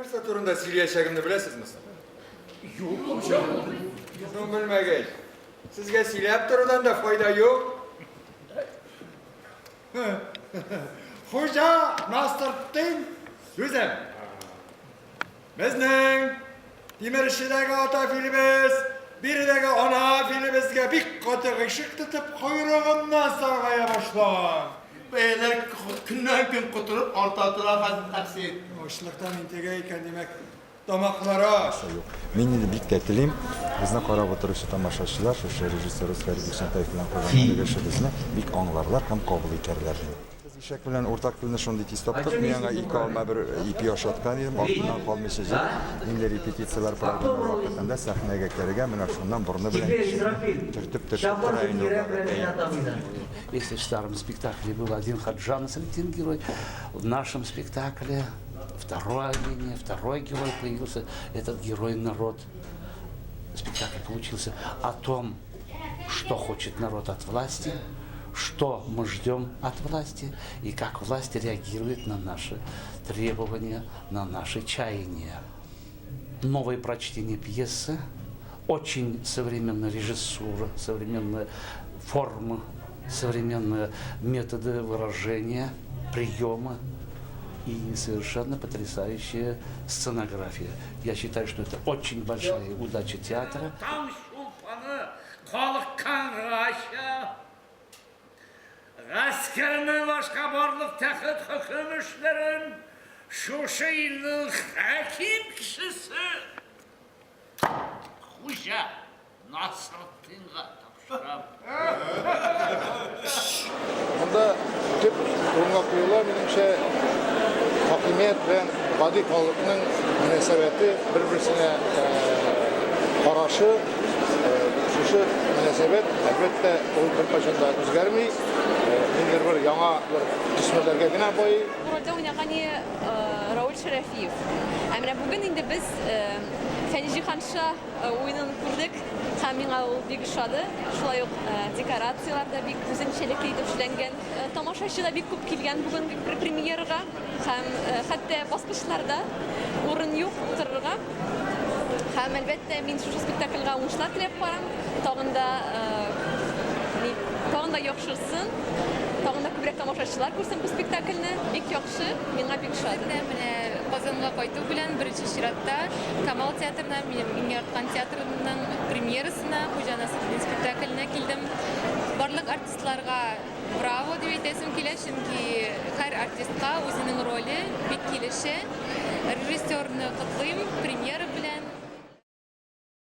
Нәрсе турында сөйләшәгемне беләсезме? Юк, hocam. Соң белмәгәй. Сезгә сөйләп торудан да файда юк. Хуҗа Насретдин Сүзем. Безнең Тимершидәге ата филибез, биредәге ана филибезгә бик каты гыйшык тотып, койрыгыннан саргая башлаган. Beyler günden gün kuturup ortadılar hadi taksi. Ашлыктан интегә икән димәк, тамаклары. Мен инде бик тә телим, безне карап утыручы тамашачылар, шушы режиссер Оскар Бишентаев белән кылган эшебезне бик аңларлар һәм кабул итәрләр. Без ишәк белән уртак телне шундый тиз таптык, мин аңа 2 алма бер ипи ашаткан идем, артыннан калмыйча җир. Инде репетициялар программа вакытында сәхнәгә керергә менә шуннан борыны белән төртеп тора инде. Если в старом спектакле был один Хаджанас, один герой, в нашем спектакле вторая линия, второй герой появился, этот герой народ. Спектакль получился о том, что хочет народ от власти, что мы ждем от власти и как власть реагирует на наши требования, на наши чаяния. Новое прочтение пьесы, очень современная режиссура, современная форма, современные методы выражения, приема и совершенно потрясающая сценография. Я считаю, что это очень большая удача театра. Tam şulpanı, kalıkkan raşa, askerinin başka varlık tekit hükümüşlerin, şu şeyinin hakim kişisi, Hoca Nasrettin'e tapşıram. Bunda tüp durumga koyulan menimçe hakimiyet ve badi kalıbının münasebeti birbirine karaşı şu münasebet elbette o bir başında özgermeyi bir yana düşmelerge gene boyu. Burada oynagani Raul Şerefiev. Emre bugün indi biz Fenci Hanşa oyununu kurduk. Kamina ol big şadı. Şulay yok dekorasyonlarda big güzellikle döşlengen. Tamaşaçı da big kup kilgen bugün premierga. Hem hatta basqıçlarda orun yok otururga. Hem elbette min şu spektaklga oyuncular tilep baram. Tağında yaxşısın. Tağında kübrek tamaşaçılar kursun bu spektaklni. Bik yaxşı, mena bik şadı. Qozonga qaytib bilan birinchi shiratda Kamal teatridan men yaratgan teatrining premyerasina Xo'ja Nasretdin spektakliga keldim. Barliq artistlarga bravo deb aytasim kela, chunki har artistga o'zining roli bek kelishi.